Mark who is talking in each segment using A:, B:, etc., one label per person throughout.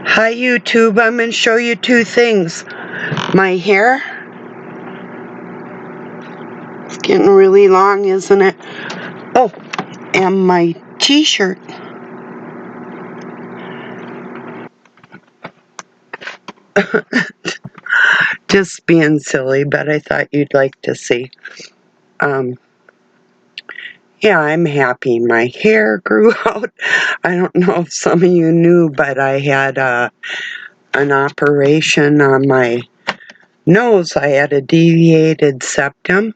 A: Hi YouTube, I'm going to show you two things. My hair, it's getting really long, isn't it? Oh, and my t-shirt. Just being silly, but I thought you'd like to see. Yeah, I'm happy. My hair grew out. I don't know if some of you knew, but I had an operation on my nose. I had a deviated septum.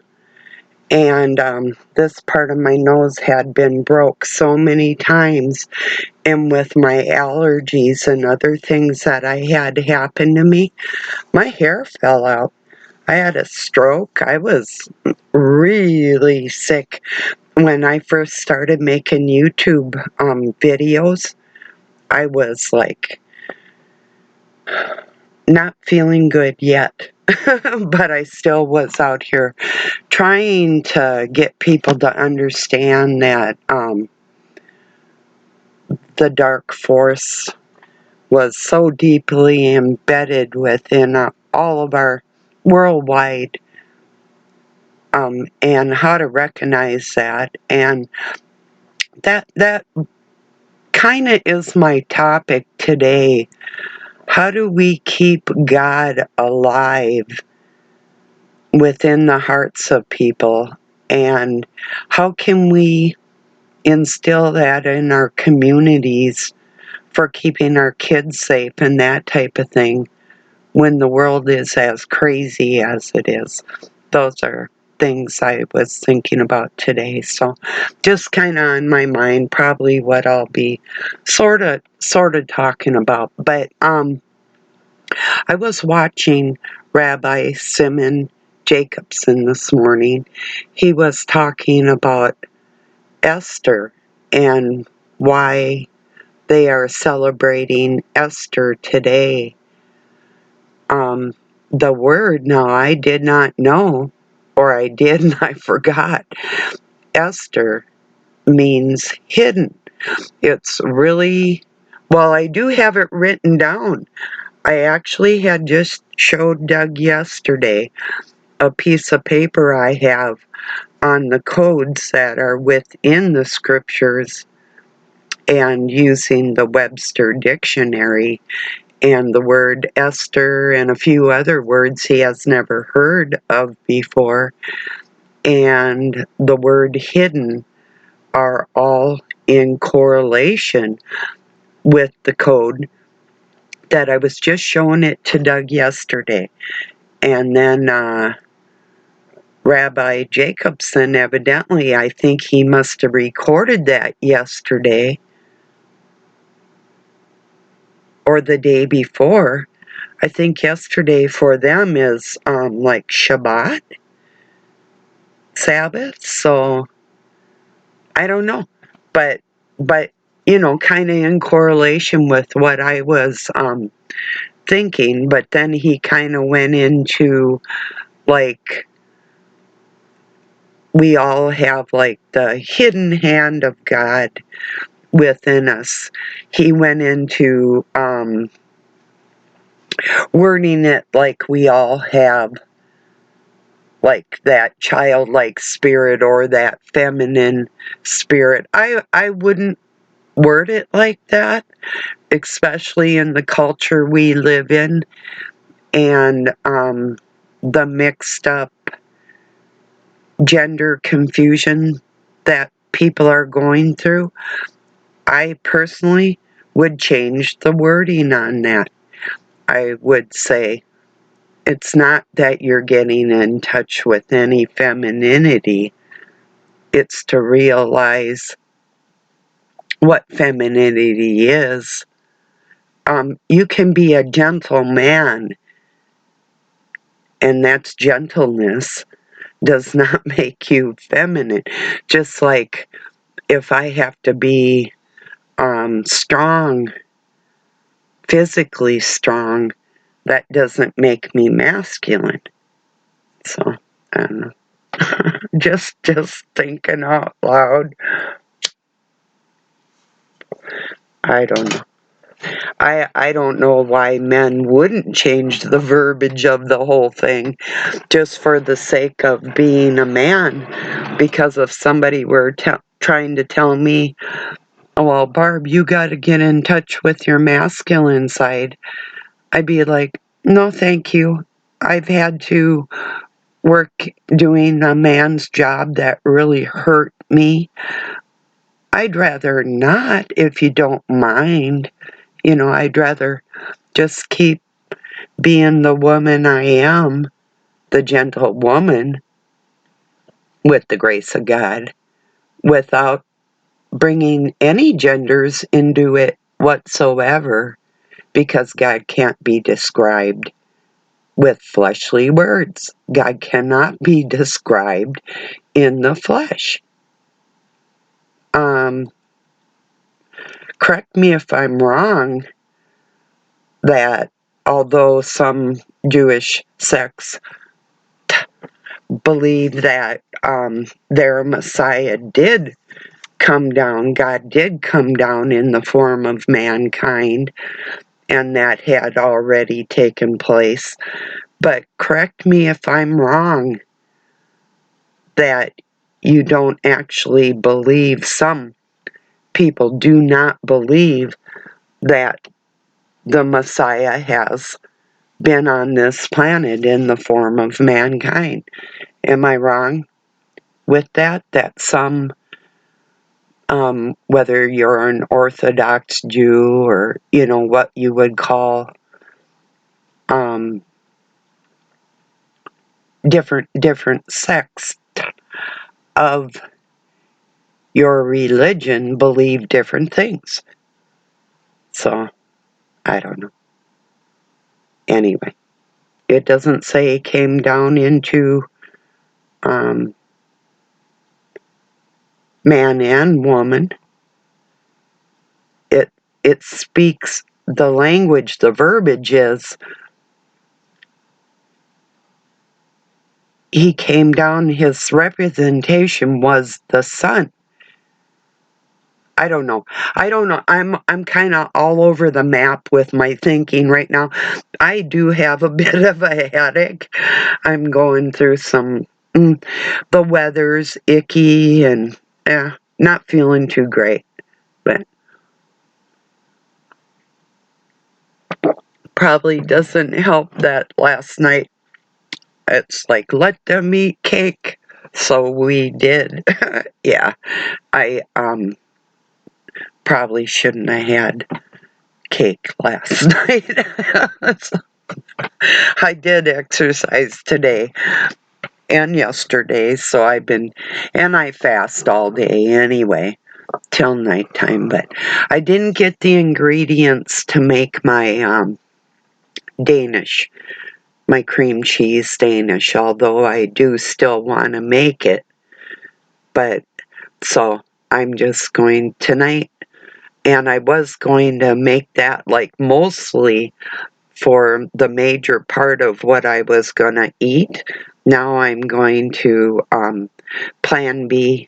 A: And this part of my nose had been broke so many times. And with my allergies and other things that I had happen to me, my hair fell out. I had a stroke. I was really sick when I first started making YouTube videos. I was like not feeling good yet, but I still was out here trying to get people to understand that the dark force was so deeply embedded within all of our worldwide, and how to recognize that. And that kind of is my topic today. How do we keep God alive within the hearts of people? And how can we instill that in our communities for keeping our kids safe and that type of thing when the world is as crazy as it is? Those are things I was thinking about today. So just kind of on my mind, probably what I'll be sort of talking about. But I was watching Rabbi Simon Jacobson this morning. He was talking about Esther and why they are celebrating Esther today. The word, now I did not know, or I did and I forgot. Esther means hidden. It's really, well, I do have it written down. I actually had just showed Doug yesterday a piece of paper I have on the codes that are within the scriptures and using the Webster dictionary and the word Esther and a few other words he has never heard of before, and the word hidden are all in correlation with the code that I was just showing it to Doug yesterday. And then Rabbi Jacobson, evidently, I think he must have recorded that yesterday or the day before. I think yesterday for them is like Shabbat, Sabbath, so I don't know. But you know, kind of in correlation with what I was thinking, but then he kind of went into like we all have like the hidden hand of God within us. He went into wording it like we all have like that childlike spirit or that feminine spirit. I wouldn't word it like that, especially in the culture we live in and the mixed up gender confusion that people are going through. I personally would change the wording on that. I would say it's not that you're getting in touch with any femininity. It's to realize what femininity is. You can be a gentle man, and that's gentleness does not make you feminine. Just like if I have to be strong, physically strong, that doesn't make me masculine. So, I don't know. just thinking out loud. I don't know. I don't know why men wouldn't change the verbiage of the whole thing just for the sake of being a man. Because if somebody were trying to tell me, oh, well, Barb, you got to get in touch with your masculine side, I'd be like, no, thank you. I've had to work doing a man's job that really hurt me. I'd rather not, if you don't mind. I'd rather just keep being the woman I am, the gentle woman, with the grace of God, without bringing any genders into it whatsoever, because God can't be described with fleshly words. God cannot be described in the flesh. Correct me if I'm wrong, that although some Jewish sects believe that their Messiah did come down, God did come down in the form of mankind, and that had already taken place. But correct me if I'm wrong, that you don't actually believe, some people do not believe that the Messiah has been on this planet in the form of mankind. Am I wrong with that? That some, whether you're an Orthodox Jew or, what you would call different sects of your religion, believe different things. So, I don't know. Anyway, it doesn't say it came down into man and woman. It speaks the language, the verbiage is, he came down, his representation was the Son. I don't know. I'm kind of all over the map with my thinking right now. I do have a bit of a headache. I'm going through some, the weather's icky and not feeling too great. But probably doesn't help that last night it's like, let them eat cake. So we did. Yeah, I probably shouldn't have had cake last night. I did exercise today and yesterday, so and I fast all day anyway, till nighttime, but I didn't get the ingredients to make my Danish, my cream cheese Danish, although I do still want to make it. But so I'm just going tonight, and I was going to make that like mostly for the major part of what I was going to eat. Now I'm going to plan B,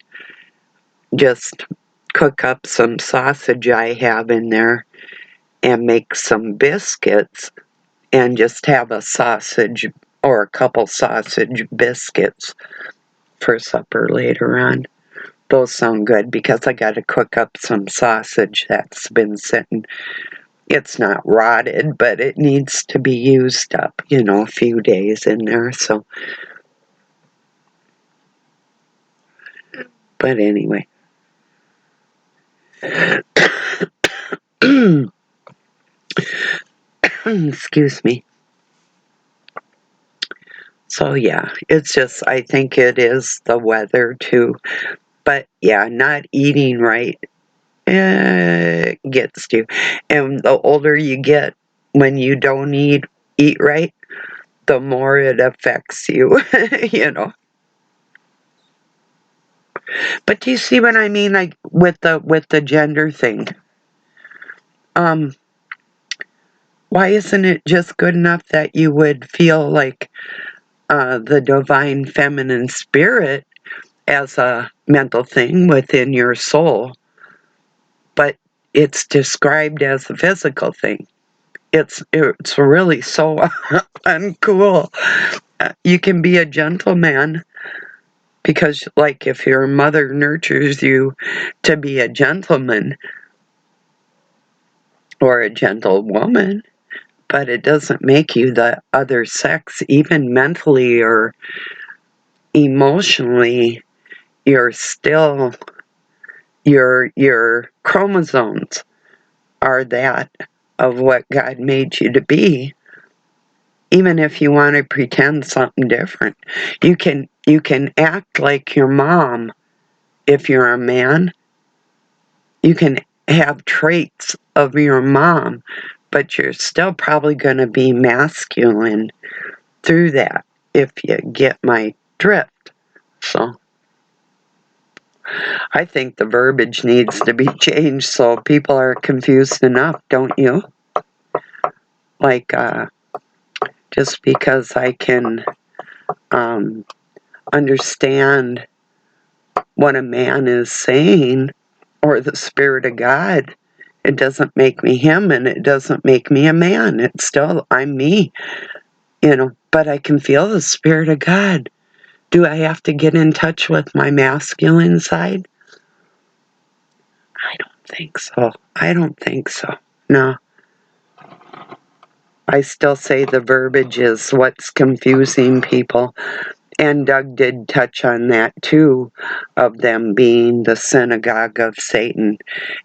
A: just cook up some sausage I have in there and make some biscuits and just have a sausage or a couple sausage biscuits for supper later on. Those sound good because I got to cook up some sausage that's been sitting. It's not rotted, but it needs to be used up, a few days in there. So, but anyway. Excuse me. So yeah, it's just, I think it is the weather too. But yeah, not eating right gets to you. And the older you get, when you don't eat right, the more it affects you, But do you see what I mean? Like with the gender thing. Why isn't it just good enough that you would feel like the divine feminine spirit as a mental thing within your soul, but it's described as a physical thing. It's really so uncool. You can be a gentleman because, like, if your mother nurtures you to be a gentleman or a gentlewoman, but it doesn't make you the other sex, even mentally or emotionally. You're still, your chromosomes are that of what God made you to be. Even if you want to pretend something different, you can act like your mom. If you're a man, you can have traits of your mom, but you're still probably going to be masculine through that, if you get my drift. So I think the verbiage needs to be changed so people are confused enough, don't you? Like, just because I can understand what a man is saying, or the Spirit of God, it doesn't make me him, and it doesn't make me a man. It's still, I'm me, but I can feel the Spirit of God. Do I have to get in touch with my masculine side? I don't think so. I don't think so. No. I still say the verbiage is what's confusing people. And Doug did touch on that too, of them being the synagogue of Satan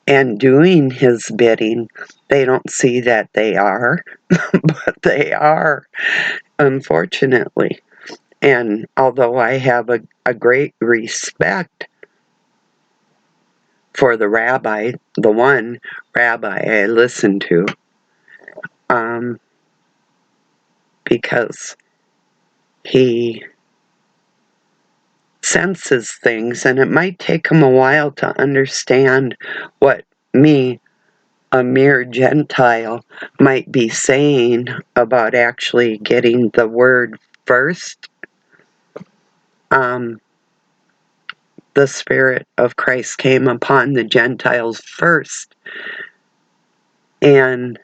A: and doing his bidding. They don't see that they are, but they are, unfortunately. And although I have a great respect for the rabbi, the one rabbi I listen to, because he senses things, and it might take him a while to understand what me, a mere Gentile, might be saying about actually getting the word first. The Spirit of Christ came upon the Gentiles first, and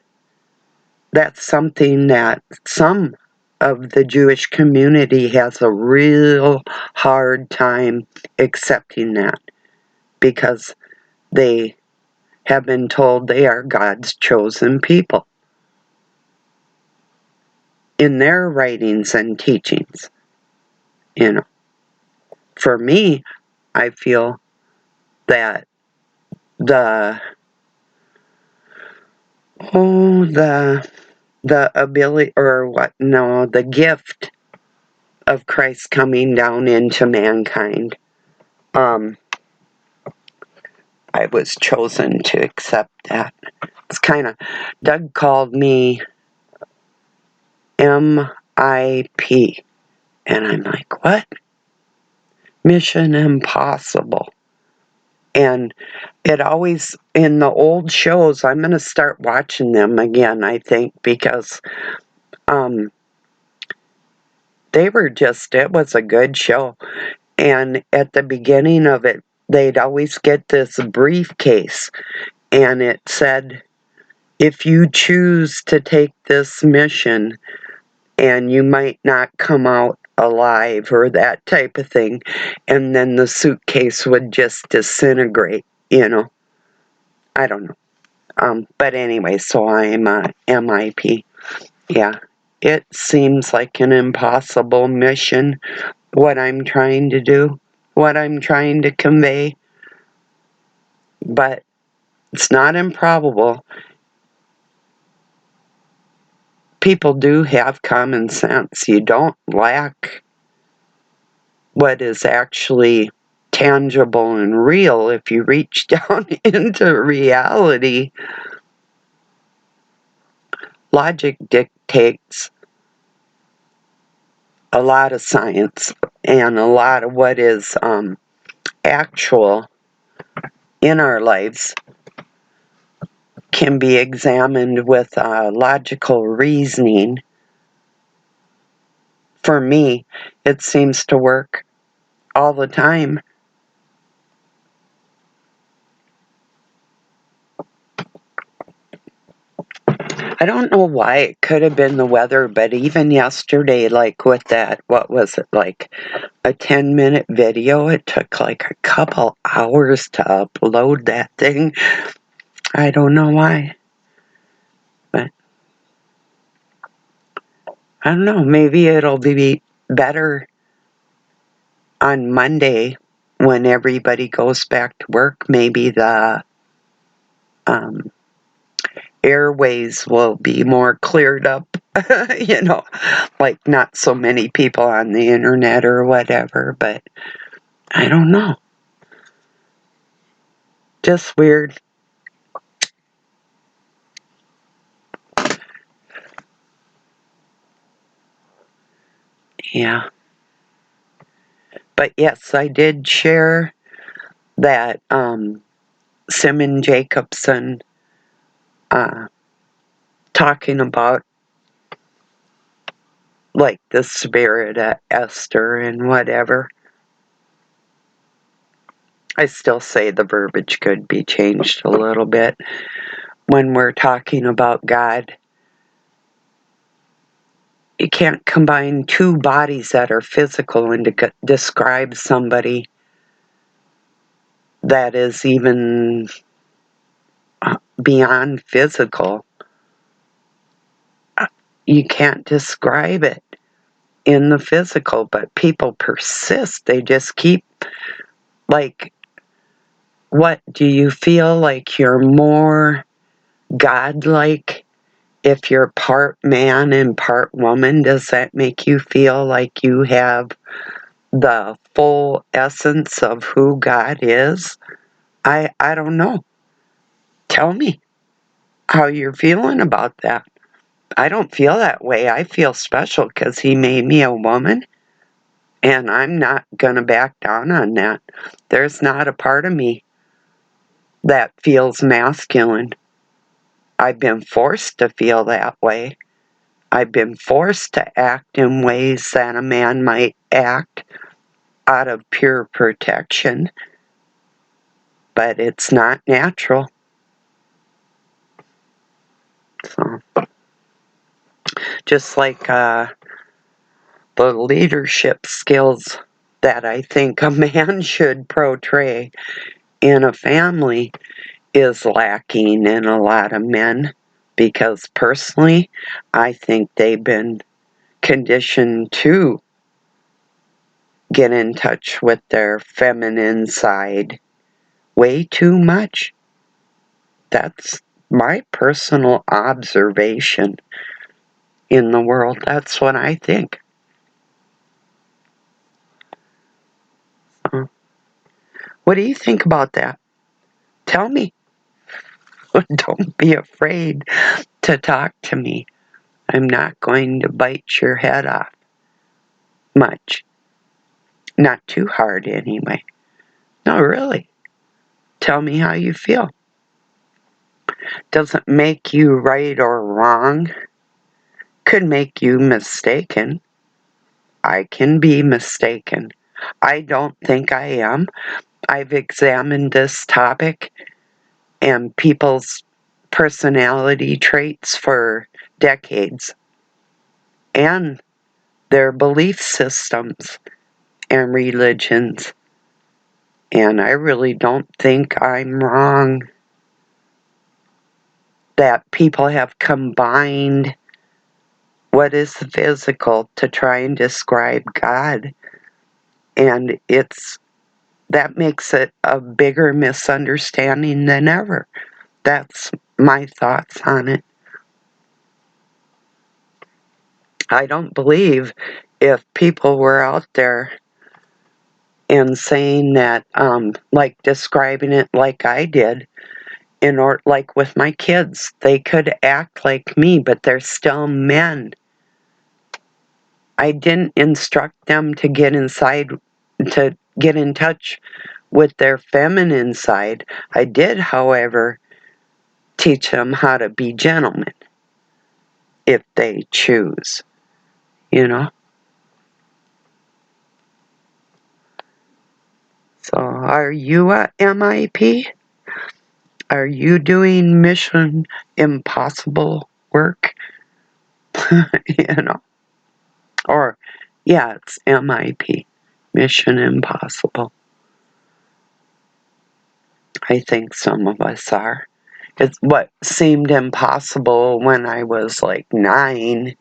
A: that's something that some of the Jewish community has a real hard time accepting, that because they have been told they are God's chosen people in their writings and teachings. For me, I feel that the the ability, or what, no, the gift of Christ coming down into mankind, I was chosen to accept that. It's kind of, Doug called me MIP, and I'm like, what? Mission Impossible. And it always, in the old shows, I'm going to start watching them again, I think, because they were just, it was a good show. And at the beginning of it, they'd always get this briefcase, and it said, if you choose to take this mission, and you might not come out alive, or that type of thing, and then the suitcase would just disintegrate, I don't know. But anyway, so I'm a MIP. Yeah, it seems like an impossible mission, what I'm trying to do, what I'm trying to convey, but it's not improbable. People do have common sense. You don't lack what is actually tangible and real if you reach down into reality. Logic dictates a lot of science, and a lot of what is actual in our lives can be examined with logical reasoning. For me, it seems to work all the time. I don't know why. It could have been the weather, but even yesterday, like with that, what was it, like a 10-minute video? It took like a couple hours to upload that thing. I don't know why. But I don't know. Maybe it'll be better on Monday when everybody goes back to work. Maybe the um, airways will be more cleared up, you know, like not so many people on the internet or whatever, but I don't know. Just weird. Yeah. But yes, I did share that Simon Jacobson uh, talking about like the spirit of Esther and whatever. I still say the verbiage could be changed a little bit when we're talking about God. You can't combine two bodies that are physical and to describe somebody that is even beyond physical. You can't describe it in the physical, but people persist. They just keep, like, what do you feel like you're more godlike if you're part man and part woman? Does that make you feel like you have the full essence of who God is? I don't know. Tell me how you're feeling about that. I don't feel that way. I feel special because he made me a woman, and I'm not going to back down on that. There's not a part of me that feels masculine. I've been forced to feel that way. I've been forced to act in ways that a man might act out of pure protection, but it's not natural. So, just like the leadership skills that I think a man should portray in a family is lacking in a lot of men, because personally, I think they've been conditioned to get in touch with their feminine side way too much. That's my personal observation in the world. That's what I think. What do you think about that? Tell me. Don't be afraid to talk to me. I'm not going to bite your head off much. Not too hard, anyway. No, really. Tell me how you feel. Doesn't make you right or wrong. Could make you mistaken. I can be mistaken. I don't think I am. I've examined this topic and people's personality traits for decades, and their belief systems and religions. And I really don't think I'm wrong that people have combined what is physical to try and describe God. And that makes it a bigger misunderstanding than ever. That's my thoughts on it. I don't believe if people were out there and saying that, like describing it like I did, like with my kids, they could act like me, but they're still men. I didn't instruct them to to get in touch with their feminine side. I did, however, teach them how to be gentlemen if they choose, you know? So, are you a MIP? Are you doing Mission Impossible work? You know? Or, yeah, it's MIP, Mission Impossible. I think some of us are. It's what seemed impossible when I was like 9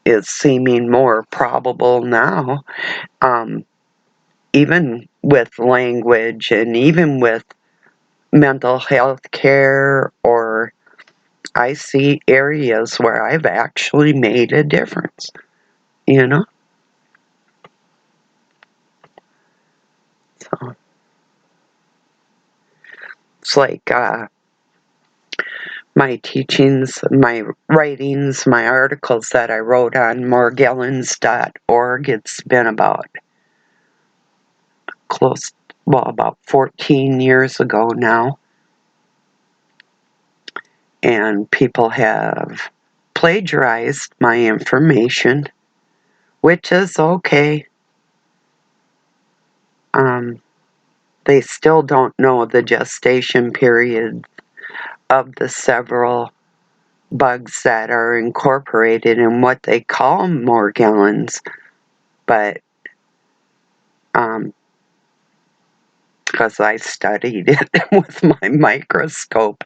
A: is seeming more probable now. Even with language and even with mental health care, or I see areas where I've actually made a difference, you know? So it's like my teachings, my writings, my articles that I wrote on morgellons.org, it's been about about 14 years ago now. And people have plagiarized my information, which is okay. They still don't know the gestation period of the several bugs that are incorporated in what they call morgellons, but because I studied it with my microscope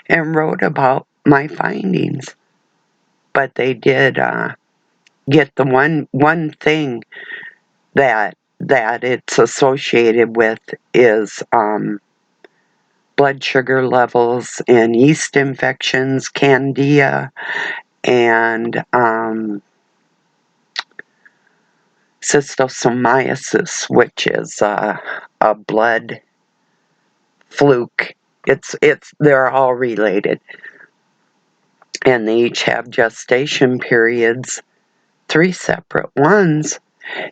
A: and wrote about my findings. But they did get the one thing that it's associated with is blood sugar levels and yeast infections, candida, and schistosomiasis, which is a blood fluke. They're all related, and they each have gestation periods, 3 separate ones.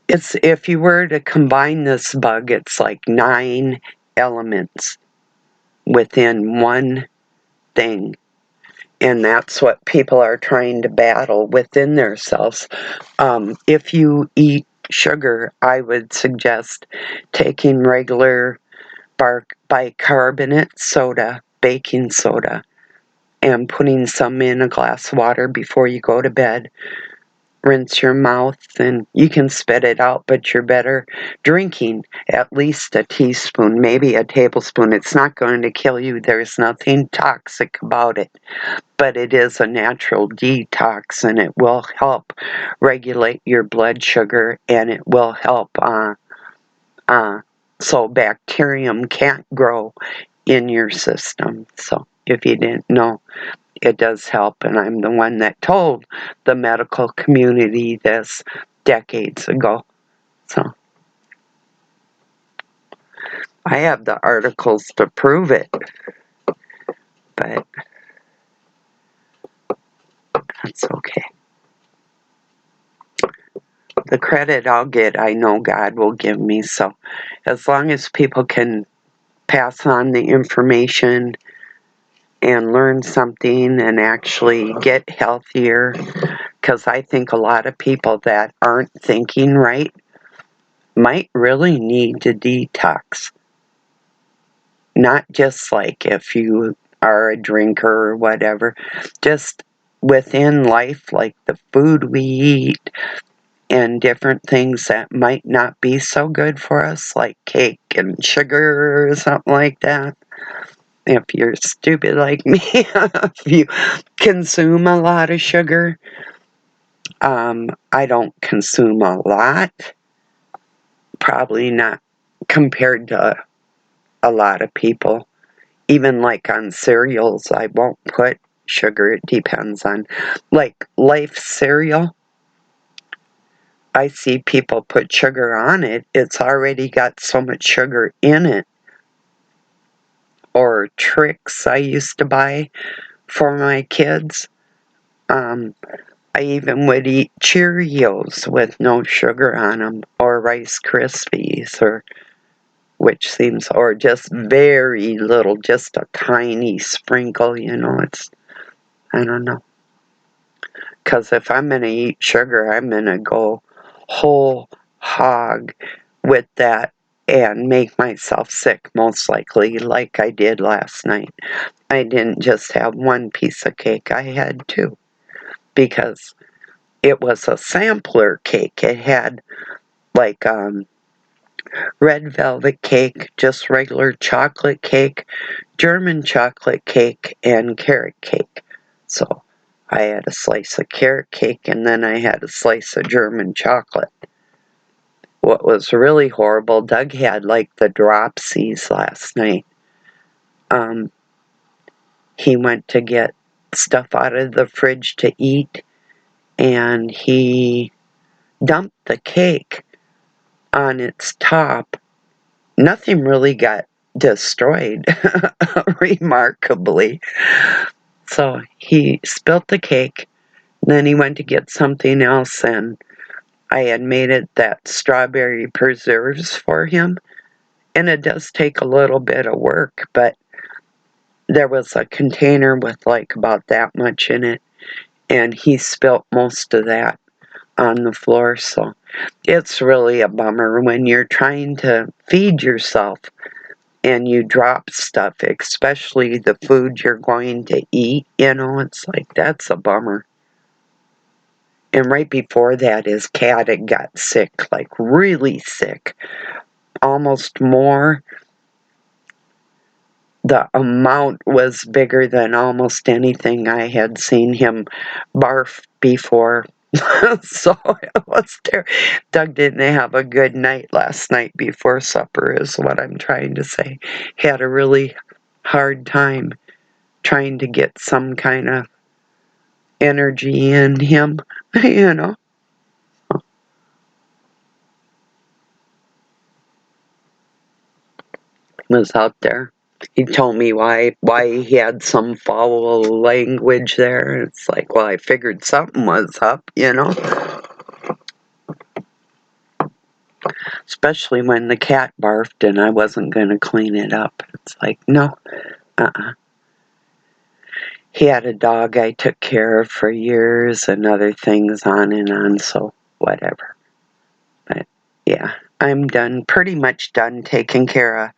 A: It's if you were to combine this bug, it's like 9 elements within one thing. And that's what people are trying to battle within themselves. If you eat sugar, I would suggest taking regular bicarbonate soda, baking soda, and putting some in a glass of water before you go to bed. Rinse your mouth, and you can spit it out, but you're better drinking at least a teaspoon, maybe a tablespoon. It's not going to kill you. There's nothing toxic about it, but it is a natural detox, and it will help regulate your blood sugar, and it will help so bacterium can't grow in your system. So if you didn't know, it does help, and I'm the one that told the medical community this decades ago. So I have the articles to prove it, but that's okay. The credit I'll get, I know God will give me. So as long as people can pass on the information and learn something and actually get healthier, because I think a lot of people that aren't thinking right might really need to detox. Not just like if you are a drinker or whatever, just within life, like the food we eat and different things that might not be so good for us, like cake and sugar or something like that. If you're stupid like me, if you consume a lot of sugar, I don't consume a lot, probably not compared to a lot of people. Even like on cereals, I won't put sugar. It depends on, like Life cereal, I see people put sugar on it. It's already got so much sugar in it. Or Trix I used to buy for my kids. I even would eat Cheerios with no sugar on them, or Rice Krispies, or or just very little, just a tiny sprinkle, I don't know. Because if I'm going to eat sugar, I'm going to go whole hog with that and make myself sick, most likely, like I did last night. I didn't just have one piece of cake, I had two, because it was a sampler cake. It had like red velvet cake, just regular chocolate cake, German chocolate cake, and carrot cake. So I had a slice of carrot cake and then I had a slice of German chocolate. What was really horrible, Doug had like the dropsies last night. He went to get stuff out of the fridge to eat and he dumped the cake on its top. Nothing really got destroyed, remarkably. So he spilt the cake, then he went to get something else, and I had made it that strawberry preserves for him. And it does take a little bit of work, but there was a container with like about that much in it, and he spilt most of that on the floor. So it's really a bummer when you're trying to feed yourself and you drop stuff, especially the food you're going to eat, it's like, that's a bummer. And right before that, his cat had got sick, like really sick, almost more. The amount was bigger than almost anything I had seen him barf before. So it was terrible. Doug didn't have a good night last night before supper, is what I'm trying to say. He had a really hard time trying to get some kind of energy in him, was out there. He told me why he had some foul language there. It's like, well, I figured something was up. Especially when the cat barfed and I wasn't going to clean it up. It's like, no, He had a dog I took care of for years and other things on and on, so whatever. But yeah, I'm done, pretty much done taking care of.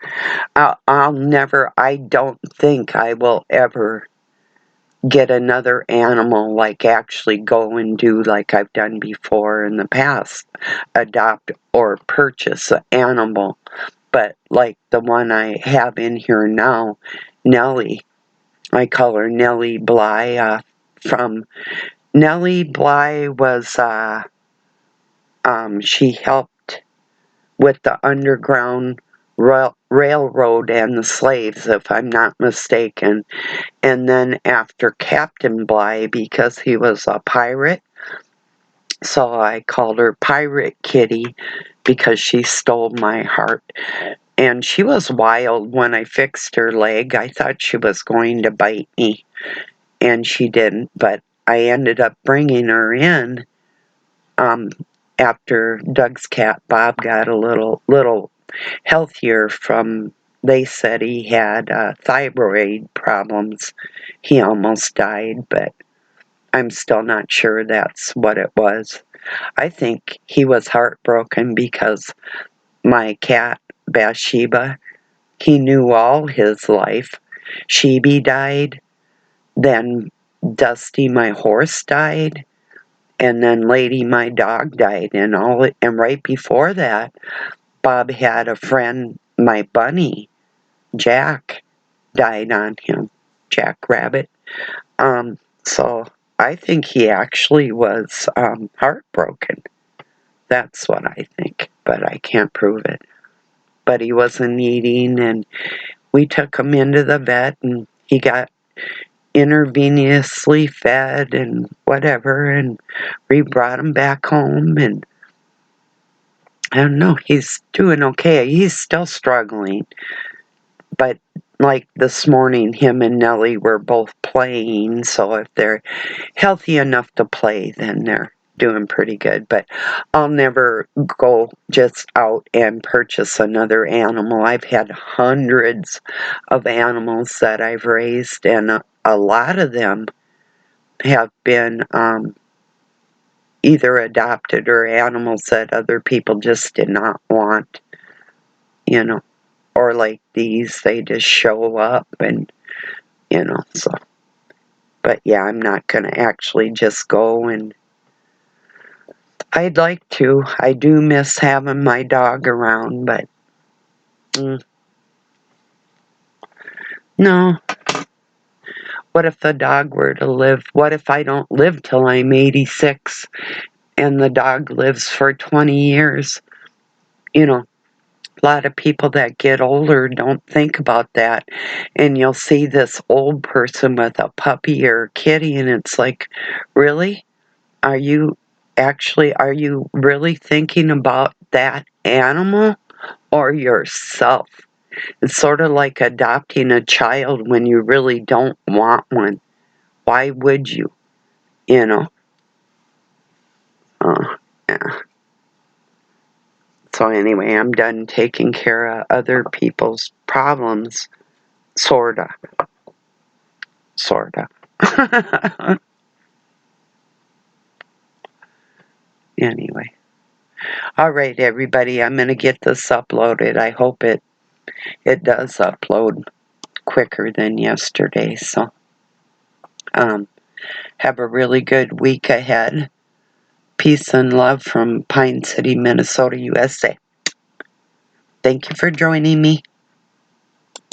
A: I don't think I will ever get another animal, like actually go and do like I've done before in the past, adopt or purchase an animal. But like the one I have in here now, Nellie, I call her Nellie Bly, from Nellie Bly was, she helped with the Underground Railroad and the slaves, if I'm not mistaken. And then after Captain Bly, because he was a pirate, so I called her Pirate Kitty because she stole my heart. And she was wild when I fixed her leg. I thought she was going to bite me, and she didn't, but I ended up bringing her in after Doug's cat Bob got a little healthier from. They said he had thyroid problems. He almost died, but I'm still not sure that's what it was. I think he was heartbroken because my cat Bathsheba, he knew all his life. Sheeby died, then Dusty, my horse, died, and then Lady, my dog, died, and right before that, Bob had a friend, my bunny, Jack, died on him, Jack Rabbit. So I think he actually was heartbroken. That's what I think, but I can't prove it. But he wasn't eating, and we took him into the vet, and he got intravenously fed and whatever, and we brought him back home, and I don't know, he's doing okay. He's still struggling, but like this morning, him and Nellie were both playing, so if they're healthy enough to play, then they're doing pretty good. But I'll never go just out and purchase another animal. I've had hundreds of animals that I've raised, and a lot of them have been either adopted or animals that other people just did not want. you know. Or like these, they just show up and, so. But yeah, I'm not going to actually just go, and I'd like to. I do miss having my dog around, but no. What if the dog were to live? What if I don't live till I'm 86 and the dog lives for 20 years? A lot of people that get older don't think about that. And you'll see this old person with a puppy or a kitty, and it's like, really? Are you really thinking about that animal or yourself? It's sort of like adopting a child when you really don't want one. Why would you? You know? Yeah. So anyway, I'm done taking care of other people's problems. Sorta. Sorta. Anyway. All right, everybody. I'm going to get this uploaded. I hope it does upload quicker than yesterday. So, have a really good week ahead. Peace and love from Pine City, Minnesota, USA. Thank you for joining me.